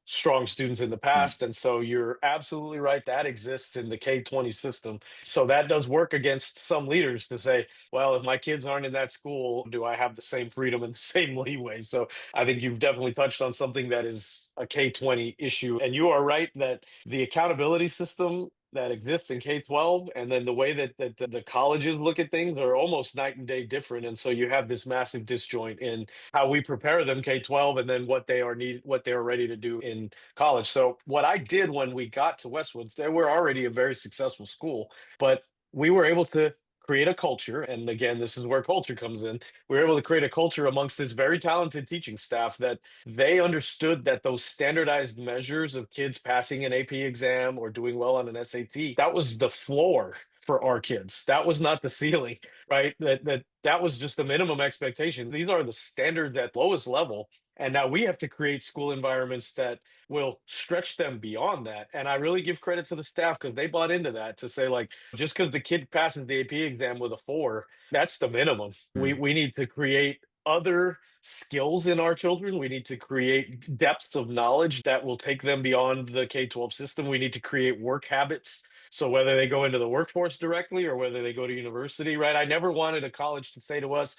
strong students in the Mm. past. And so you're absolutely right, that exists in the K-20 system. So that does work against some leaders to say, well, if my kids aren't in that school, do I have the same freedom and the same leeway? So I think you've definitely touched on something that is a K-20 issue. And you are right that the accountability system that exists in K-12 and then the way that the colleges look at things are almost night and day different. And so you have this massive disjoint in how we prepare them K-12 and then what they're ready to do in college. So what I did when we got to Westwood, they were already a very successful school, but we were able to create a culture. And again, this is where culture comes in. We were able to create a culture amongst this very talented teaching staff that they understood that those standardized measures of kids passing an AP exam or doing well on an SAT, that was the floor for our kids. That was not the ceiling, right? That was just the minimum expectation. These are the standards at lowest level. And now we have to create school environments that will stretch them beyond that. And I really give credit to the staff because they bought into that to say, like, just because the kid passes the AP exam with a 4, that's the minimum. Mm. We need to create other skills in our children. We need to create depths of knowledge that will take them beyond the K-12 system. We need to create work habits. So whether they go into the workforce directly or whether they go to university, right? I never wanted a college to say to us,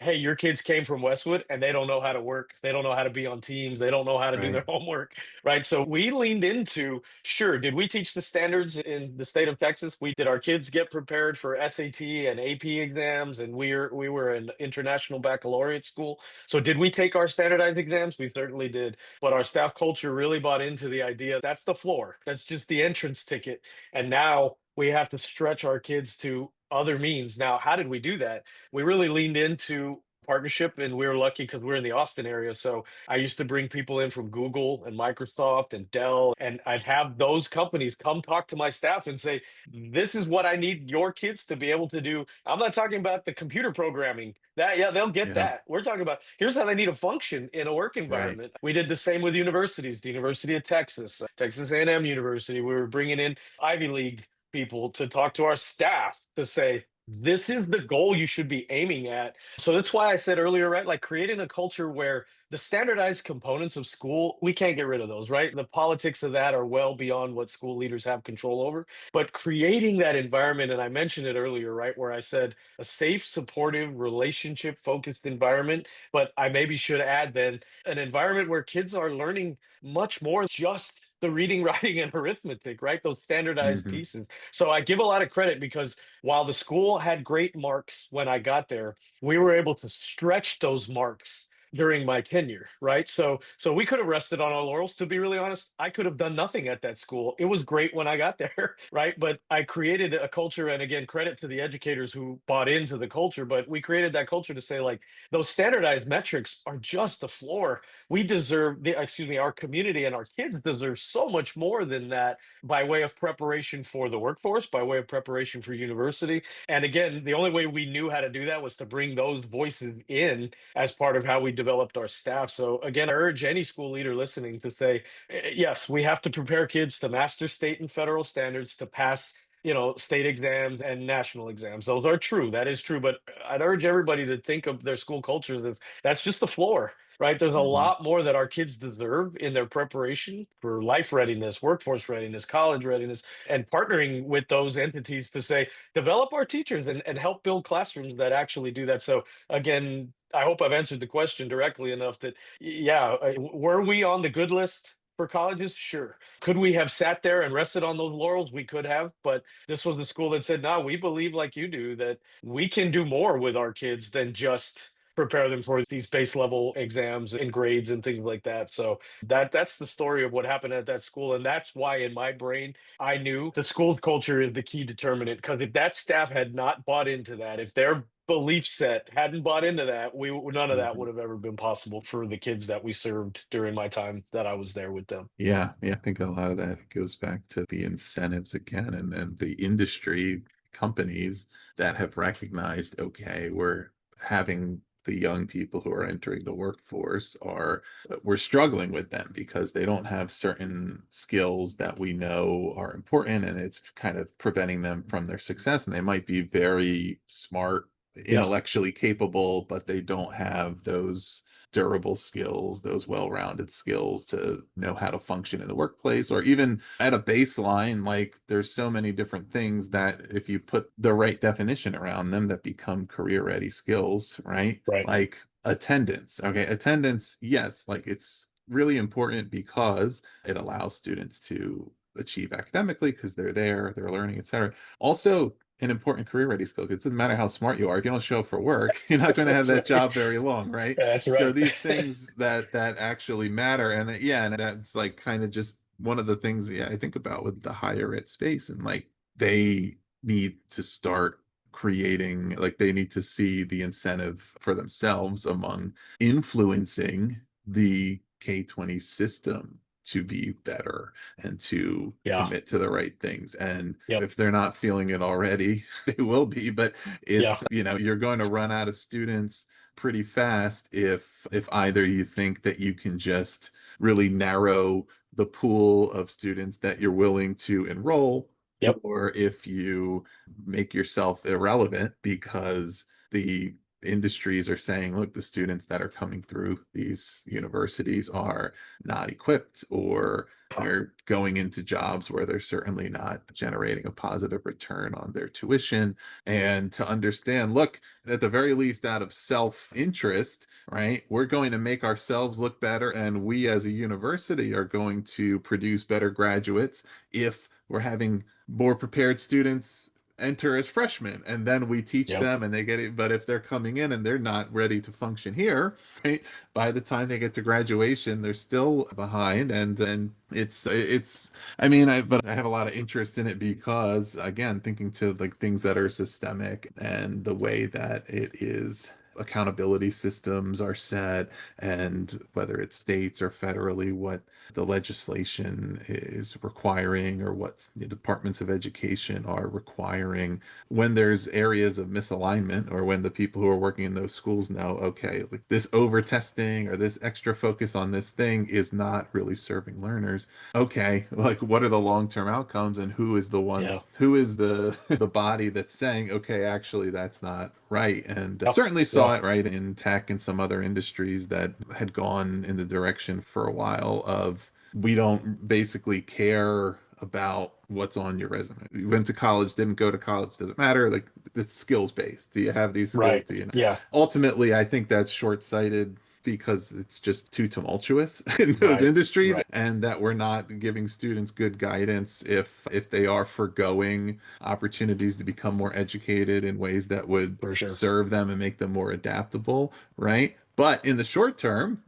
hey, your kids came from Westwood and they don't know how to work. They don't know how to be on teams. They don't know how to do their Right. homework, right? So we leaned into, sure, did we teach the standards in the state of Texas? We did our kids get prepared for SAT and AP exams, and we were an international baccalaureate school. So did we take our standardized exams? We certainly did. But our staff culture really bought into the idea that's the floor. That's just the entrance ticket. And now we have to stretch our kids to other means. Now, how did we do that? We really leaned into partnership, and we were lucky because we're in the Austin area. So I used to bring people in from Google and Microsoft and Dell, and I'd have those companies come talk to my staff and say, this is what I need your kids to be able to do. I'm not talking about the computer programming. That, yeah, they'll get Yeah. that. We're talking about here's how they need to function in a work Right. environment. We did the same with universities, the University of Texas, Texas A&M University. We were bringing in Ivy League people to talk to our staff to say, this is the goal you should be aiming at. So that's why I said earlier, right? Like creating a culture where the standardized components of school, we can't get rid of those, right? The politics of that are well beyond what school leaders have control over. But creating that environment, and I mentioned it earlier, right? Where I said a safe, supportive, relationship focused environment. But I maybe should add then an environment where kids are learning much more just the reading, writing, and arithmetic, right? Those standardized Hmm. pieces. So I give a lot of credit because while the school had great marks when I got there, we were able to stretch those marks during my tenure, right? So we could have rested on our laurels. To be really honest, I could have done nothing at that school. It was great when I got there, right? But I created a culture, and again, credit to the educators who bought into the culture. But we created that culture to say, like, those standardized metrics are just the floor. We deserve the, excuse me, our community and our kids deserve so much more than that by way of preparation for the workforce, by way of preparation for university. And again, the only way we knew how to do that was to bring those voices in as part of how we developed our staff. So again, I urge any school leader listening to say, yes, we have to prepare kids to master state and federal standards to pass, state exams and national exams. Those are true. That is true. But I'd urge everybody to think of their school cultures as that's just the floor, right? There's a Hmm. lot more that our kids deserve in their preparation for life readiness, workforce readiness, college readiness, and partnering with those entities to say, develop our teachers and help build classrooms that actually do that. So again, I hope I've answered the question directly enough that, yeah, were we on the good list for colleges? Sure. Could we have sat there and rested on those laurels? We could have, but this was the school that said, no, we believe like you do that we can do more with our kids than just prepare them for these base level exams and grades and things like that. So that's the story of what happened at that school. And that's why in my brain, I knew the school culture is the key determinant. Because if that staff had not bought into that, if their belief set hadn't bought into that, we none of that Hmm. would have ever been possible for the kids that we served during my time that I was there with them. Yeah, yeah, I think a lot of that goes back to the incentives again, and the industry companies that have recognized, okay, we're having the young people who are entering the workforce are we're struggling with them because they don't have certain skills that we know are important, and it's kind of preventing them from their success. And they might be very smart, Yeah, intellectually capable, but they don't have those durable skills, those well-rounded skills to know how to function in the workplace, or even at a baseline, like there's so many different things that if you put the right definition around them that become career ready skills, right? right. Like attendance. Okay, attendance, yes, like it's really important because it allows students to achieve academically because they're there, they're learning, etc. Also, an important career ready skill. 'Cause it doesn't matter how smart you are. If you don't show up for work, you're not going to have That's that right. job very long, right? That's So right. these things that actually matter, and yeah, and that's like kind of just one of the things, yeah, I think about with the higher ed space, and like they need to start creating, like they need to see the incentive for themselves among influencing the K-20 system to be better and to Yeah. commit to the right things. And Yep. if they're not feeling it already, they will be. But Yeah. it's, you're going to run out of students pretty fast if either you think that you can just really narrow the pool of students that you're willing to enroll, Yep. or if you make yourself irrelevant because the industries are saying, look, the students that are coming through these universities are not equipped, or they're going into jobs where they're certainly not generating a positive return on their tuition. And to understand, look, at the very least, out of self-interest, right, we're going to make ourselves look better, and we as a university are going to produce better graduates if we're having more prepared students enter as freshmen, and then we teach Yep. them and they get it. But if they're coming in and they're not ready to function here, right, by the time they get to graduation, they're still behind. And it's I mean, but I have a lot of interest in it because, again, thinking to like things that are systemic and the way that it is accountability systems are set, and whether it's states or federally, what the legislation is requiring or what the departments of education are requiring, when there's areas of misalignment, or when the people who are working in those schools know, okay, like this over testing or this extra focus on this thing is not really serving learners. Okay, like what are the long-term outcomes, and Yeah. who is the the body that's saying, okay, actually that's not right. And Yep. certainly saw Yeah. it right in tech and some other industries that had gone in the direction for a while of, we don't basically care about what's on your resume. You went to college, didn't go to college, doesn't matter. Like, it's skills based. Do you have these skills? Right. Do you know? Yeah. Ultimately, I think that's short-sighted because it's just too tumultuous in those Right. industries, Right. and that we're not giving students good guidance if they are foregoing opportunities to become more educated in ways that would For sure. serve them and make them more adaptable, right? But in the short term,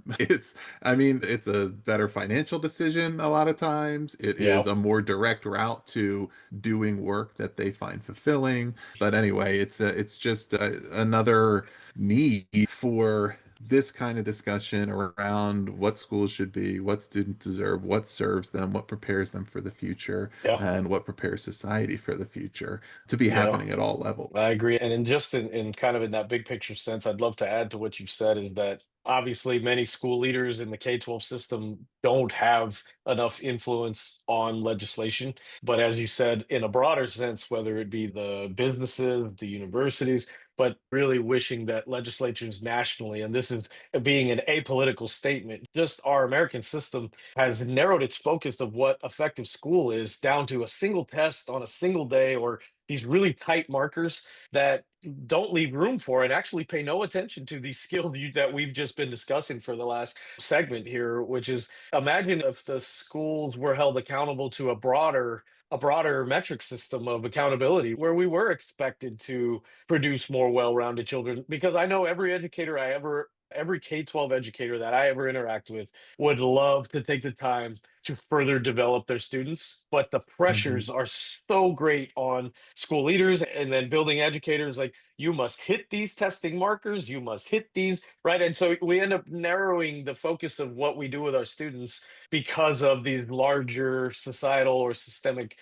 I mean, it's a better financial decision a lot of times. It is Yeah. a more direct route to doing work that they find fulfilling. But anyway, it's just another need for this kind of discussion around what schools should be, what students deserve, what serves them, what prepares them for the future, Yeah. and what prepares society for the future to be Yeah. happening at all levels. I agree. And in kind of in that big picture sense, I'd love to add to what you've said is that obviously many school leaders in the K-12 system don't have enough influence on legislation. But as you said, in a broader sense, whether it be the businesses, the universities, but really wishing that legislatures nationally, and this is being an apolitical statement, just our American system has narrowed its focus of what effective school is down to a single test on a single day, or these really tight markers that don't leave room for and actually pay no attention to these skills that we've just been discussing for the last segment here, which is, imagine if the schools were held accountable to a broader metric system of accountability where we were expected to produce more well-rounded children, because I know every K-12 educator that I ever interact with would love to take the time to further develop their students, but the Mhm. pressures are so great on school leaders and then building educators, like, you must hit these testing markers, you must hit these, right? And so we end up narrowing the focus of what we do with our students because of these larger societal or systemic,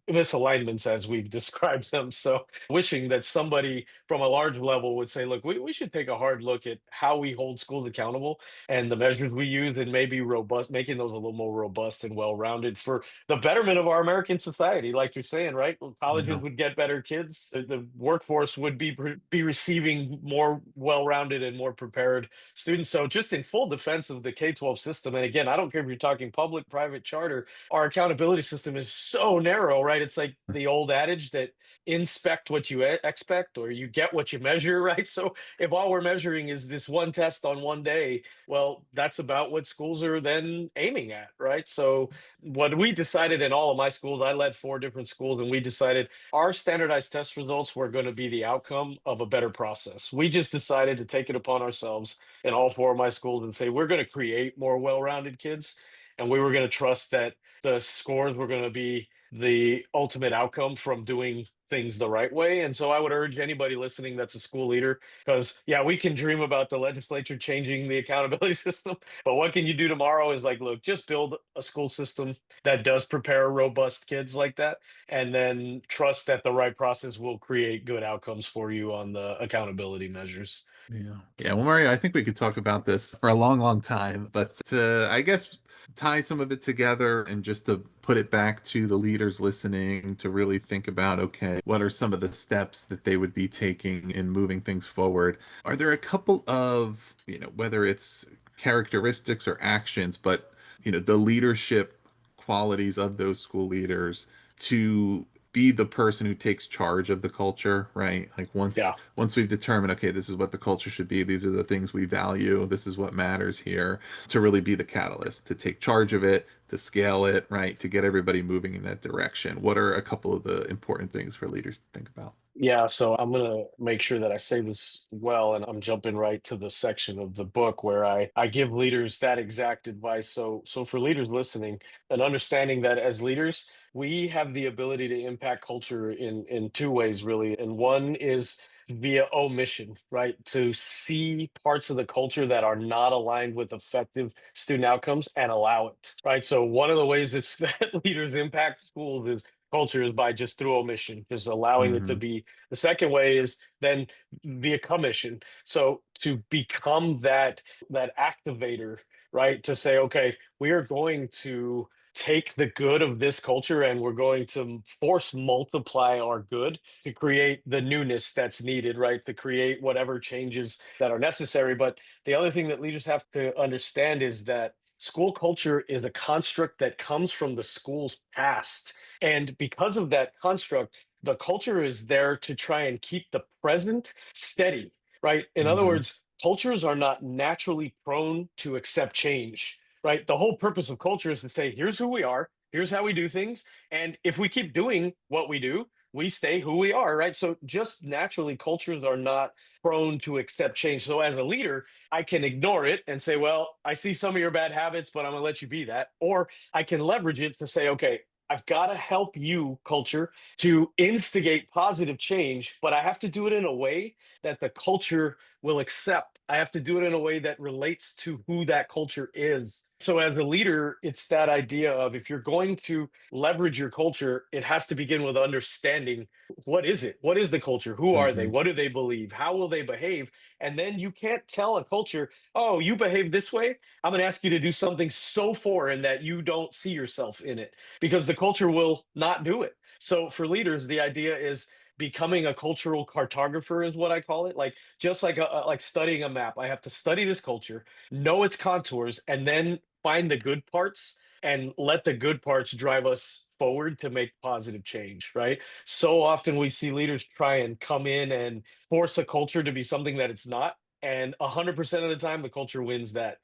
misalignments as we've described them. So wishing that somebody from a large level would say, look, we should take a hard look at how we hold schools accountable and the measures we use, and maybe robust, making those a little more robust and well-rounded for the betterment of our American society. Like you're saying, right? Well, colleges Yeah. would get better kids, the workforce would be receiving more well-rounded and more prepared students. So just in full defense of the K-12 system, and again, I don't care if you're talking public, private, charter, our accountability system is so narrow, right? It's like the old adage that inspect what you expect, or you get what you measure, right? So if all we're measuring is this one test on one day, well, that's about what schools are then aiming at, right? So what we decided in all of my schools, I led four different schools, and we decided our standardized test results were going to be the outcome of a better process. We just decided to take it upon ourselves in all four of my schools and say, we're going to create more well-rounded kids. And we were going to trust that the scores were going to be the ultimate outcome from doing things the right way. And so I would urge anybody listening that's a school leader, because yeah, we can dream about the legislature changing the accountability system, but what can you do tomorrow is like, look, just build a school system that does prepare robust kids like that, and then trust that the right process will create good outcomes for you on the accountability measures. Yeah. Yeah. Well, Mario, I think we could talk about this for a long, long time, but to, I guess, tie some of it together and just to put it back to the leaders listening to really think about, okay, what are some of the steps that they would be taking in moving things forward? Are there a couple of, whether it's characteristics or actions, but, the leadership qualities of those school leaders to be the person who takes charge of the culture, right? Like Yeah. once we've determined, okay, this is what the culture should be, these are the things we value, this is what matters here, to really be the catalyst, to take charge of it, to scale it, right? To get everybody moving in that direction. What are a couple of the important things for leaders to think about? Yeah, so I'm gonna make sure that I say this well, and I'm jumping right to the section of the book where I give leaders that exact advice. So for leaders listening, and understanding that as leaders, we have the ability to impact culture in two ways, really. And one is via omission, right? To see parts of the culture that are not aligned with effective student outcomes and allow it, right? So one of the ways it's that leaders impact schools is culture is by just through omission, just allowing it to Hmm. be. The second way is then via commission. So to become that activator, right? To say, okay, we are going to take the good of this culture and we're going to force multiply our good to create the newness that's needed, right? To create whatever changes that are necessary. But the other thing that leaders have to understand is that school culture is a construct that comes from the school's past. And because of that construct, the culture is there to try and keep the present steady, right? In other Hmm. words, cultures are not naturally prone to accept change, right? The whole purpose of culture is to say, here's who we are, here's how we do things. And if we keep doing what we do, we stay who we are, right? So just naturally, cultures are not prone to accept change. So as a leader, I can ignore it and say, well, I see some of your bad habits, but I'm going to let you be that. Or I can leverage it to say, okay, I've got to help you, culture, to instigate positive change, but I have to do it in a way that the culture will accept. I have to do it in a way that relates to who that culture is. So, as a leader, it's that idea of if you're going to leverage your culture, it has to begin with understanding what is it? What is the culture? Who are they? Hmm. What do they believe? How will they behave? And then you can't tell a culture, oh, you behave this way. I'm going to ask you to do something so foreign that you don't see yourself in it because the culture will not do it. So for leaders, the idea is becoming a cultural cartographer is what I call it. Like just like like studying a map, I have to study this culture, know its contours, and then find the good parts and let the good parts drive us forward to make positive change, right? So often we see leaders try and come in and force a culture to be something that it's not, and 100% of the time the culture wins that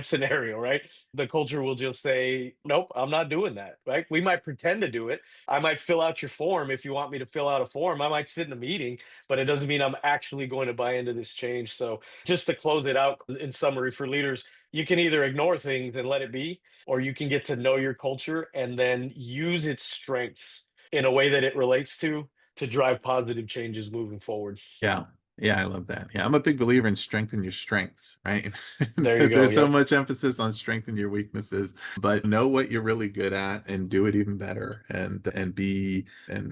scenario, right? The culture will just say, nope, I'm not doing that, right? We might pretend to do it. I might fill out your form if you want me to fill out a form. I might sit in a meeting, but it doesn't mean I'm actually going to buy into this change. So just to close it out in summary for leaders, you can either ignore things and let it be, or you can get to know your culture and then use its strengths in a way that it relates to drive positive changes moving forward. Yeah. Yeah, I love that. Yeah, I'm a big believer in strengthen your strengths, right? There you go. There's so Yep. much emphasis on strengthen your weaknesses, but know what you're really good at and do it even better and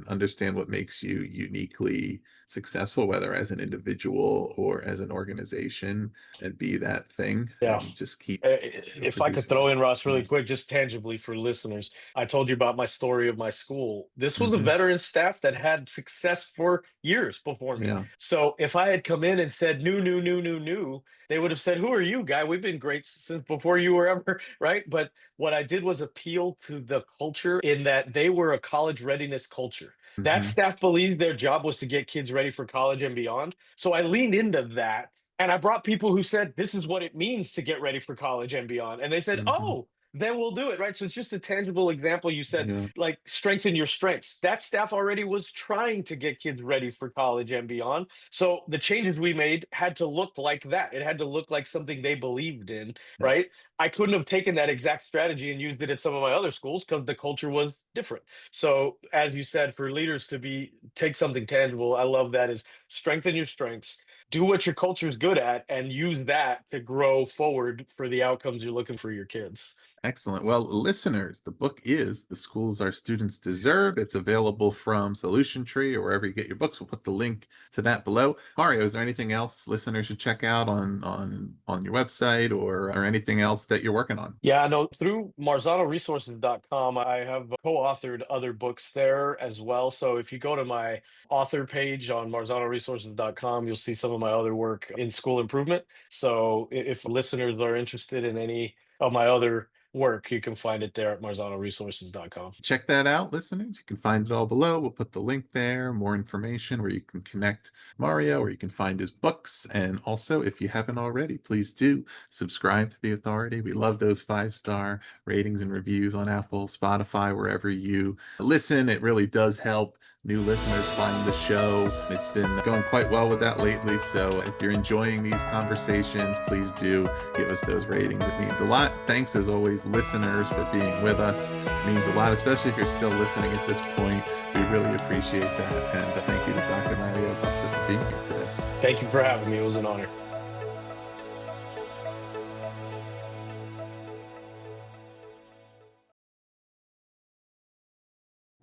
understand what makes you uniquely successful, whether as an individual or as an organization, and be that thing Yeah. and just keep, If I could producing throw that. in, Ross, really Yeah. quick, just tangibly for listeners, I told you about my story of my school. This was a Hmm. veteran staff that had success for years before me. Yeah. So if I had come in and said new, new, new, new, new, they would have said, "Who are you, guy? We've been great since before you were ever," right? But what I did was appeal to the culture in that they were a college readiness culture. That Hmm. staff believes their job was to get kids ready for college and beyond. So I leaned into that and I brought people who said, this is what it means to get ready for college and beyond. And they said, Hmm. oh, then we'll do it. Right. So it's just a tangible example. You said, Yeah. like, strengthen your strengths. That staff already was trying to get kids ready for college and beyond. So the changes we made had to look like that. It had to look like something they believed in. Yeah. Right. I couldn't have taken that exact strategy and used it at some of my other schools because the culture was different. So as you said, for leaders to be take something tangible, I love that is strengthen your strengths, do what your culture is good at and use that to grow forward for the outcomes you're looking for your kids. Excellent. Well, listeners, the book is The Schools Our Students Deserve. It's available from Solution Tree or wherever you get your books. We'll put the link to that below. Mario, is there anything else listeners should check out on your website or anything else that you're working on? Yeah, no, through marzanoresources.com, I have co-authored other books there as well. So if you go to my author page on marzanoresources.com, you'll see some of my other work in school improvement. So if listeners are interested in any of my other work, you can find it there at marzanoresources.com. Check that out, listeners. You can find it all below. We'll put the link there, more information where you can connect Mario, or you can find his books. And also, if you haven't already, please do subscribe to The Authority. We love those 5-star ratings and reviews on Apple, Spotify, wherever you listen. It really does help new listeners find the show. It's been going quite well with that lately. So if you're enjoying these conversations, please do give us those ratings. It means a lot. Thanks, as always, listeners, for being with us. It means a lot, especially if you're still listening at this point. We really appreciate that. And thank you to Dr. Mario Acosta for being here today. Thank you for having me. It was an honor.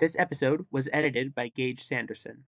This episode was edited by Gage Sanderson.